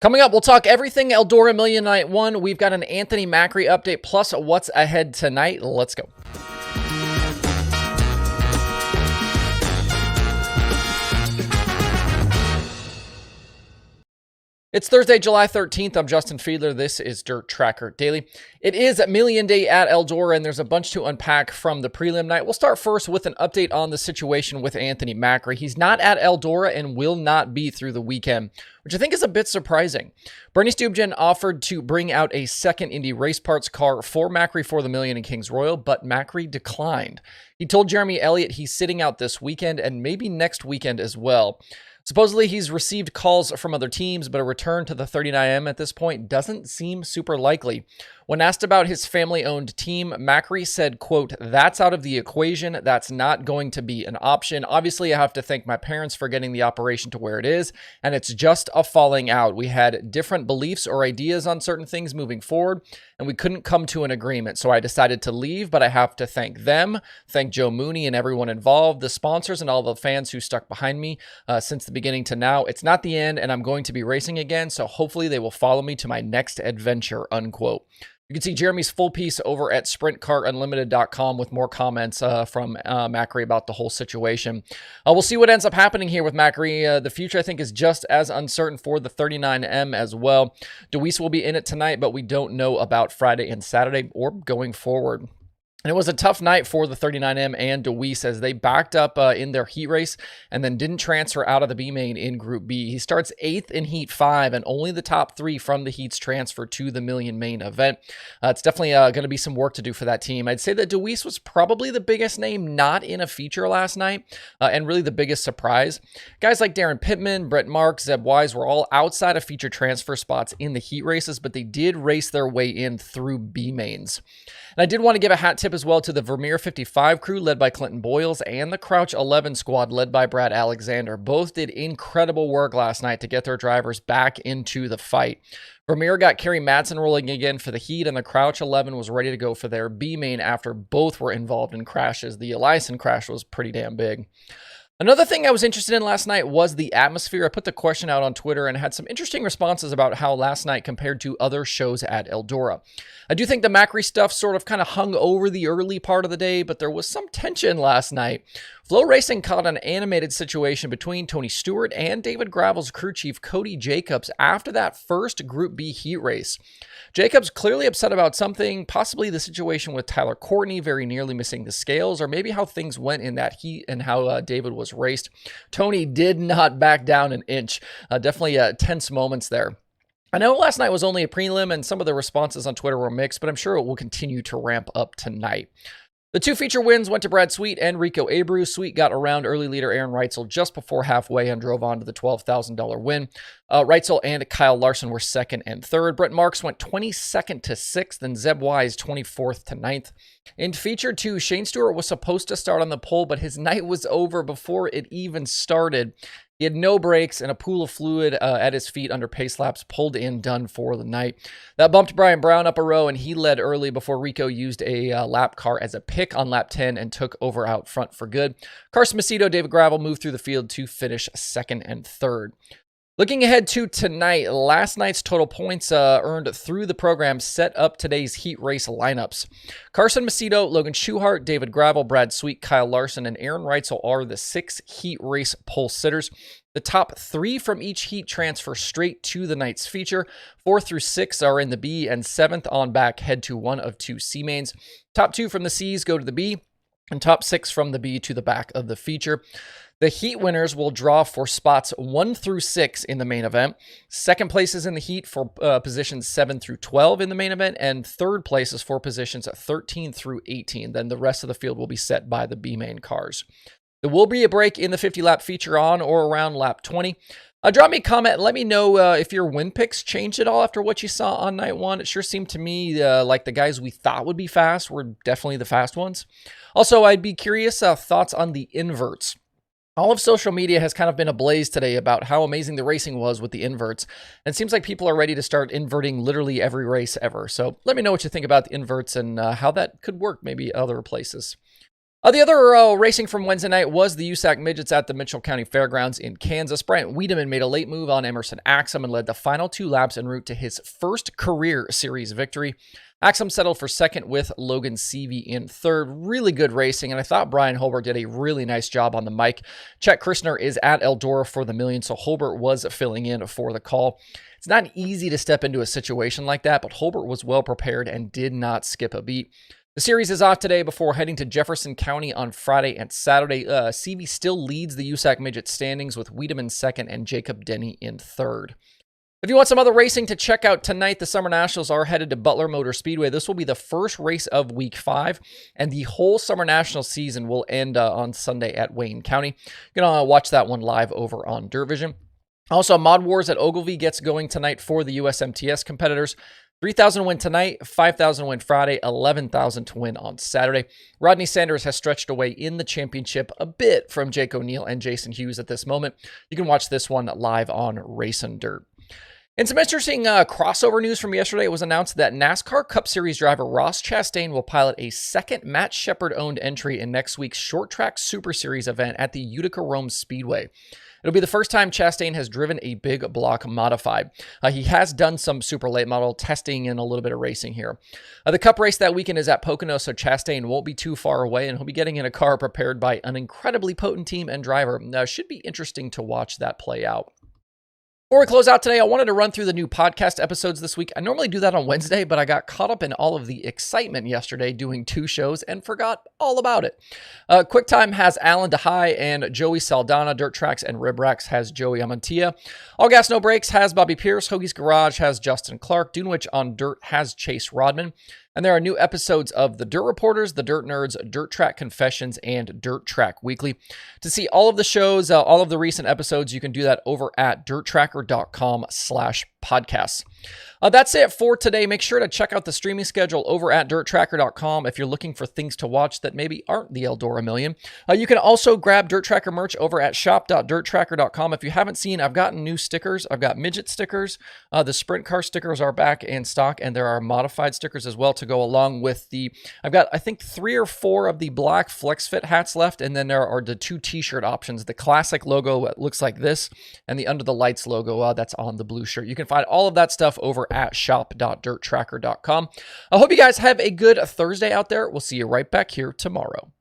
Coming up, we'll talk everything Eldora Million Night 1. We've got an Anthony Macri update, plus what's ahead tonight. Let's go. It's Thursday, July 13th. I'm Justin Fiedler. This is Dirt Tracker Daily. It is Million Day at Eldora, and there's a bunch to unpack from the prelim night. We'll start first with an update on the situation with Anthony Macri. He's not at Eldora and will not be through the weekend, which I think is a bit surprising. Bernie Stubjen offered to bring out a second Indy race parts car for Macri for the Million in Kings Royal, but Macri declined. He told Jeremy Elliott he's sitting out this weekend and maybe next weekend as well. Supposedly, he's received calls from other teams, but a return to the 39M at this point doesn't seem super likely. When asked about his family-owned team, Macri said, quote, "That's out of the equation. That's not going to be an option. Obviously, I have to thank my parents for getting the operation to where it is, and it's just a falling out. We had different beliefs or ideas on certain things moving forward, and we couldn't come to an agreement. So I decided to leave, but I have to thank them, thank Joe Mooney and everyone involved, the sponsors and all the fans who stuck behind me since the beginning to now. It's not the end, and I'm going to be racing again, so hopefully they will follow me to my next adventure," unquote. You can see Jeremy's full piece over at sprintcarunlimited.com with more comments from Macri about the whole situation. We'll see what ends up happening here with Macri. The future, I think, is just as uncertain for the 39M as well. Dewease will be in it tonight, but we don't know about Friday and Saturday or going forward. And it was a tough night for the 39M and Dewease as they backed up in their heat race and then didn't transfer out of the B main in Group B. He starts 8th in Heat 5, and only the top 3 from the heats transfer to the Million main event. It's definitely going to be some work to do for that team. I'd say that Dewease was probably the biggest name not in a feature last night, and really the biggest surprise. Guys like Darren Pittman, Brett Marks, Zeb Wise were all outside of feature transfer spots in the heat races, but they did race their way in through B mains. And I did want to give a hat tip as well to the Vermeer 55 crew led by Clinton Boyles and the Crouch 11 squad led by Brad Alexander. Both did incredible work last night to get their drivers back into the fight. Vermeer got Kerry Madsen rolling again for the heat, and the Crouch 11 was ready to go for their B main after both were involved in crashes. The Eliason crash was pretty damn big. Another thing I was interested in last night was the atmosphere. I put the question out on Twitter and had some interesting responses about how last night compared to other shows at Eldora. I do think the Macri stuff sort of kind of hung over the early part of the day, but there was some tension last night. Flow Racing caught an animated situation between Tony Stewart and David Gravel's crew chief Cody Jacobs after that first Group B heat race. Jacobs clearly upset about something, possibly the situation with Tyler Courtney very nearly missing the scales, or maybe how things went in that heat and how David was raced. Tony did not back down an inch. Definitely tense moments there. I know last night was only a prelim and some of the responses on Twitter were mixed, but I'm sure it will continue to ramp up tonight. The 2 feature wins went to Brad Sweet and Rico Abreu. Sweet got around early leader Aaron Reitzel just before halfway and drove on to the $12,000 win. Reitzel and Kyle Larson were 2nd and 3rd. Brett Marks went 22nd to 6th, and Zeb Wise 24th to 9th. In feature 2, Shane Stewart was supposed to start on the pole, but his night was over before it even started. He had no brakes and a pool of fluid at his feet under pace laps, pulled in, done for the night. That bumped Brian Brown up a row, and he led early before Rico used a lap car as a pick on lap 10 and took over out front for good. Carson Macedo, David Gravel moved through the field to finish 2nd and 3rd. Looking ahead to tonight, last night's total points earned through the program set up today's heat race lineups. Carson Macedo, Logan Schuchart, David Gravel, Brad Sweet, Kyle Larson, and Aaron Reitzel are the 6 heat race pole sitters. The top 3 from each heat transfer straight to the night's feature. 4 through 6 are in the B, and 7th on back head to one of 2 C mains. Top 2 from the C's go to the B, and top 6 from the B to the back of the feature. The heat winners will draw for spots 1 through 6 in the main event. Second place is in the heat for positions 7 through 12 in the main event, and third place is for positions 13 through 18. Then the rest of the field will be set by the B main cars. There will be a break in the 50-lap feature on or around lap 20. Drop me a comment and let me know if your win picks changed at all after what you saw on night 1. It sure seemed to me like the guys we thought would be fast were definitely the fast ones. Also, I'd be curious thoughts on the inverts. All of social media has kind of been ablaze today about how amazing the racing was with the inverts. And it seems like people are ready to start inverting literally every race ever. So let me know what you think about the inverts and how that could work maybe other places. The other racing from Wednesday night was the USAC Midgets at the Mitchell County Fairgrounds in Kansas. Bryant Wiedemann made a late move on Emerson Axum and led the final 2 laps en route to his first career series victory. Axum settled for second with Logan Seavey in third. Really good racing, and I thought Brian Holbert did a really nice job on the mic. Chet Christner is at Eldora for the Million, so Holbert was filling in for the call. It's not easy to step into a situation like that, but Holbert was well prepared and did not skip a beat. The series is off today before heading to Jefferson County on Friday and Saturday. Seavey still leads the USAC Midget standings with Wiedemann second and Jacob Denny in third. If you want some other racing to check out tonight, the Summer Nationals are headed to Butler Motor Speedway. This will be the first race of Week 5, and the whole Summer National season will end on Sunday at Wayne County. You can watch that one live over on Dirt Vision. Also, Mod Wars at Ogilvie gets going tonight for the USMTS competitors. 3,000 win tonight, 5,000 win Friday, 11,000 to win on Saturday. Rodney Sanders has stretched away in the championship a bit from Jake O'Neill and Jason Hughes at this moment. You can watch this one live on Racing Dirt. In some interesting crossover news from yesterday, it was announced that NASCAR Cup Series driver Ross Chastain will pilot a second Matt Shepard-owned entry in next week's Short Track Super Series event at the Utica Rome Speedway. It'll be the first time Chastain has driven a big block modified. He has done some super late model testing and a little bit of racing here. The Cup race that weekend is at Pocono, so Chastain won't be too far away, and he'll be getting in a car prepared by an incredibly potent team and driver. Should be interesting to watch that play out. Before we close out today, I wanted to run through the new podcast episodes this week. I normally do that on Wednesday, but I got caught up in all of the excitement yesterday doing 2 shows and forgot all about it. QuickTime has Alan DeHaye and Joey Saldana. Dirt Tracks and Rib Racks has Joey Amantia. All Gas No Brakes has Bobby Pierce. Hoagie's Garage has Justin Clark. Dunewich on Dirt has Chase Rodman. And there are new episodes of The Dirt Reporters, The Dirt Nerds, Dirt Track Confessions, and Dirt Track Weekly. To see all of the shows, all of the recent episodes, you can do that over at dirttracker.com/podcasts. That's it for today. Make sure to check out the streaming schedule over at dirttracker.com if you're looking for things to watch that maybe aren't the Eldora Million. You can also grab Dirt Tracker merch over at shop.dirttracker.com. If you haven't seen, I've gotten new stickers. I've got midget stickers. The sprint car stickers are back in stock, and there are modified stickers as well to go along with I've got, I think, 3 or 4 of the black Flex Fit hats left, and then there are the 2 t-shirt options. The classic logo looks like this, and the Under the Lights logo that's on the blue shirt. You can find all of that stuff over at shop.dirttracker.com. I hope you guys have a good Thursday out there. We'll see you right back here tomorrow.